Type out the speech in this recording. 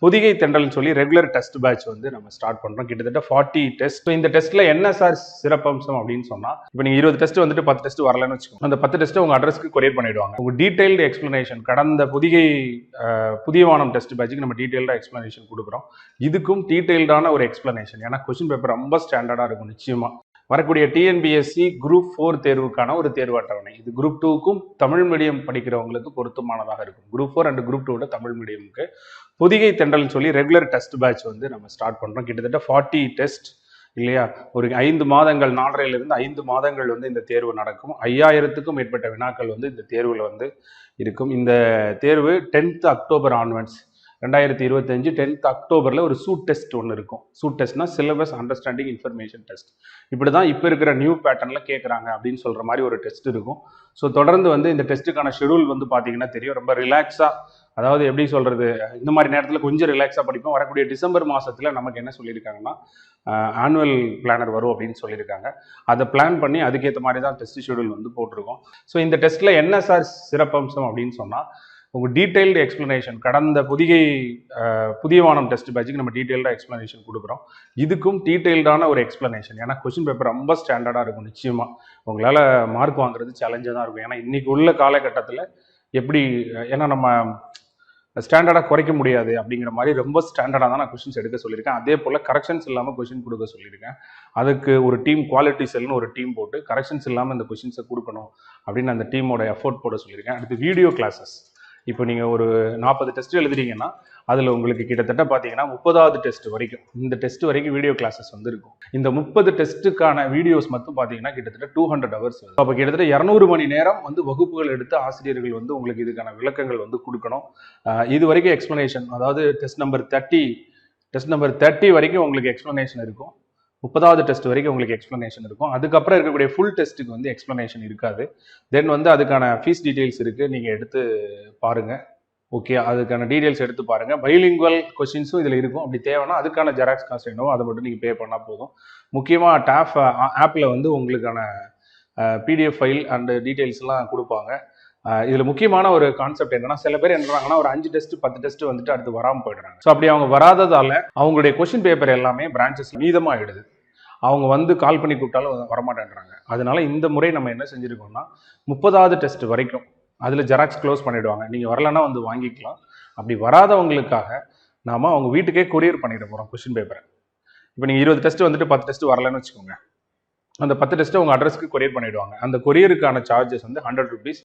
பொதிகை தென்றல்னு சொல்லி regular test batch வந்து நம்ம ஸ்டார்ட் பண்றோம். கிட்டத்தட்ட 40 டெஸ்ட். இந்த டெஸ்ட்ல என்ன சார் சிறப்பம்சம் அப்படின்னு சொன்னா, இப்போ நீங்க 20 டெஸ்ட் வந்துட்டு 10 டெஸ்ட் வரலன்னு வச்சுக்கோங்க. அந்த 10 டெஸ்ட் உங்க அட்ரஸ்க்கு கொரியர் பண்ணிடுவாங்க. உங்க டீடைல்டு எக்ஸ்பிளனேஷன் கடந்த பொதிகை புதிய வானம் டெஸ்ட் பேட்சுக்கு நம்ம டீடைல்டா எக்ஸ்பிளனேஷன் கொடுக்குறோம். இதுக்கும் டீடைல்டான ஒரு எக்ஸ்பிளனேஷன். ஏன்னா கொஸ்டின் பேப்பர் ரொம்ப ஸ்டாண்டர்டா இருக்கும் நிச்சயமா. வரக்கூடிய டிஎன்பிஎஸ்சி குரூப் 4 தேர்வுக்கான ஒரு தேர்வு அட்டவணை. இது குரூப் 2க்கும் தமிழ் மீடியம் படிக்கிறவங்களுக்கு பொருத்தமானதாக இருக்கும். குரூப் 4 அண்ட் குரூப் 2 தமிழ் மீடியமுக்கு பொதிகை தென்றல்னு சொல்லி ரெகுலர் டெஸ்ட் பேட்ச் வந்து நம்ம ஸ்டார்ட் பண்றோம். கிட்டத்தட்ட 40 டெஸ்ட் இல்லையா, ஒரு 5 மாதங்கள் 4.5 5 மாதங்கள் வந்து இந்த தேர்வு நடக்கும். 5000க்கும் மேற்பட்ட வினாக்கள் வந்து இந்த தேர்வுல வந்து இருக்கும். இந்த தேர்வு 10th அக்டோபர் ஆன்வர்ட்ஸ் 2025 10th அக்டோபர்ல ஒரு சூட் டெஸ்ட் ஒன்று இருக்கும். சூட் டெஸ்ட்னா சிலபஸ் அண்டர்ஸ்டாண்டிங் இன்ஃபர்மேஷன் டெஸ்ட். இப்படிதான் இப்போ இருக்கிற நியூ பேட்டர்ன்ல கேட்குறாங்க அப்படின்னு சொல்ற மாதிரி ஒரு டெஸ்ட் இருக்கும். ஸோ தொடர்ந்து வந்து இந்த டெஸ்ட்டுக்கான ஷெடியூல் வந்து பார்த்தீங்கன்னா தெரியும், ரொம்ப ரிலாக்ஸா, அதாவது எப்படி சொல்றது, இந்த மாதிரி நேரத்தில் கொஞ்சம் ரிலாக்ஸாக படிப்போம். வரக்கூடிய டிசம்பர் மாசத்துல நமக்கு என்ன சொல்லியிருக்காங்கன்னா ஆனுவல் பிளானர் வரும் அப்படின்னு சொல்லியிருக்காங்க. அதை பிளான் பண்ணி அதுக்கேற்ற மாதிரி தான் டெஸ்ட் ஷெடியூல் வந்து போட்டிருக்கோம். ஸோ இந்த டெஸ்ட்ல என்ன சார் சிறப்பம்சம் அப்படின்னு சொன்னா, உங்க டீடைல்டு எக்ஸ்பிளனேஷன் கடந்த புதிய வானம் டெஸ்ட் பேட்சுக்கு நம்ம டீடைல்டா எக்ஸ்பிளனேஷன் கொடுக்குறோம். இதுக்கும் டீடைல்டான ஒரு எக்ஸ்பிளனேஷன். ஏன்னா கொஸ்டின் பேப்பர் ரொம்ப ஸ்டாண்டர்டா இருக்கும் நிச்சயமா. உங்களால மார்க் வாங்குறது சேலஞ்சாக தான் இருக்கும். ஏன்னா இன்னைக்கு உள்ள காலகட்டத்தில் எப்படி, ஏன்னா நம்ம ஸ்டாண்டர்டாக குறைக்க முடியாது அப்படிங்கிற மாதிரி ரொம்ப ஸ்டாண்டர்டாக தான் நான் கொஸ்டின்ஸ் எடுக்க சொல்லியிருக்கேன். அதே போல் கரெக்ஷன்ஸ் இல்லாமல் கொஸ்டின் கொடுக்க சொல்லியிருக்கேன். அதுக்கு ஒரு டீம், குவாலிட்டி செல்னு ஒரு டீம் போட்டு கரெக்ஷன்ஸ் இல்லாமல் இந்த கொஸ்டின்ஸை கொடுக்கணும் அப்படின்னு அந்த டீமோட எஃபோர்ட் போட சொல்லியிருக்கேன். அடுத்து வீடியோ கிளாஸஸ். இப்போ நீங்கள் ஒரு 40 டெஸ்ட் எழுதுறீங்கன்னா அதில் உங்களுக்கு கிட்டத்தட்ட பார்த்தீங்கன்னா 30வது டெஸ்ட் வரைக்கும், இந்த டெஸ்ட் வரைக்கும் வீடியோ கிளாஸஸ் வந்து இருக்கும். இந்த 30 டெஸ்ட்டுக்கான வீடியோஸ் மட்டும் பார்த்தீங்கன்னா கிட்டத்தட்ட 200 ஹவர்ஸ். அப்போ கிட்டத்தட்ட 200 மணி நேரம் வந்து வகுப்புகள் எடுத்து ஆசிரியர்கள் வந்து உங்களுக்கு இதுக்கான விளக்கங்கள் வந்து கொடுக்கணும். இது வரைக்கும் எக்ஸ்பிளனேஷன், அதாவது டெஸ்ட் நம்பர் 30 வரைக்கும் உங்களுக்கு எக்ஸ்பிளனேஷன் இருக்கும். 30வது டெஸ்ட் வரைக்கும் உங்களுக்கு எக்ஸ்பிளனேஷன் இருக்கும். அதுக்கப்புறம் இருக்கக்கூடிய ஃபுல் டெஸ்ட்டுக்கு வந்து எக்ஸ்பிளனேஷன் இருக்காது. தென் வந்து அதுக்கான ஃபீஸ் டீட்டெயில்ஸ் இருக்குது, நீங்கள் எடுத்து பாருங்க. ஓகே, அதுக்கான டீட்டெயில்ஸ் எடுத்து பாருங்க. பைலிங்குவல் கொஸ்டின்ஸும் இதில் இருக்கும். அப்படி தேவைன்னா அதுக்கான ஜெராக்ஸ் காஸ்ட் என்னவோ அதை மட்டும் நீங்கள் பே பண்ணால் போதும். முக்கியமாக டாப் ஆப்பில் வந்து உங்களுக்கான பிடிஎஃப் ஃபைல் அண்ட் டீட்டெயில்ஸ்லாம் கொடுப்பாங்க. இதில் முக்கியமான ஒரு கான்செப்ட் என்னன்னா, சில பேர் என்னறாங்கன்னா ஒரு 5 டெஸ்ட் 10 டெஸ்ட் வந்துட்டு அடுத்து வராமல் போயிடுறாங்க. ஸோ அப்படி அவங்க வராததால அவங்களுடைய கொஸ்டின் பேப்பர் எல்லாமே பிரான்ச்சஸ் மீதமாக ஆயிடுது. அவங்க வந்து கால் பண்ணி கூப்பிட்டாலும் வரமாட்டேன்றாங்க. அதனால இந்த முறை நம்ம என்ன செஞ்சுருக்கோம்னா 30வது டெஸ்ட் வரைக்கும் அதில் ஜெராக்ஸ் க்ளோஸ் பண்ணிவிடுவாங்க. நீங்கள் வரலன்னா வந்து வாங்கிக்கலாம். அப்படி வராதவங்களுக்காக நாம் அவங்க வீட்டுக்கே கொரியர் பண்ணிட போகிறோம் கொஸ்டின் பேப்பரை. இப்போ நீங்கள் 20 டெஸ்ட் வந்துட்டு 10 டெஸ்ட் வரலன்னு வச்சுக்கோங்க. அந்த 10 டெஸ்ட்டை உங்கள் அட்ரஸ்க்கு கொரியர் பண்ணிவிடுவாங்க. அந்த கொரியருக்கான சார்ஜஸ் வந்து 100 rupees.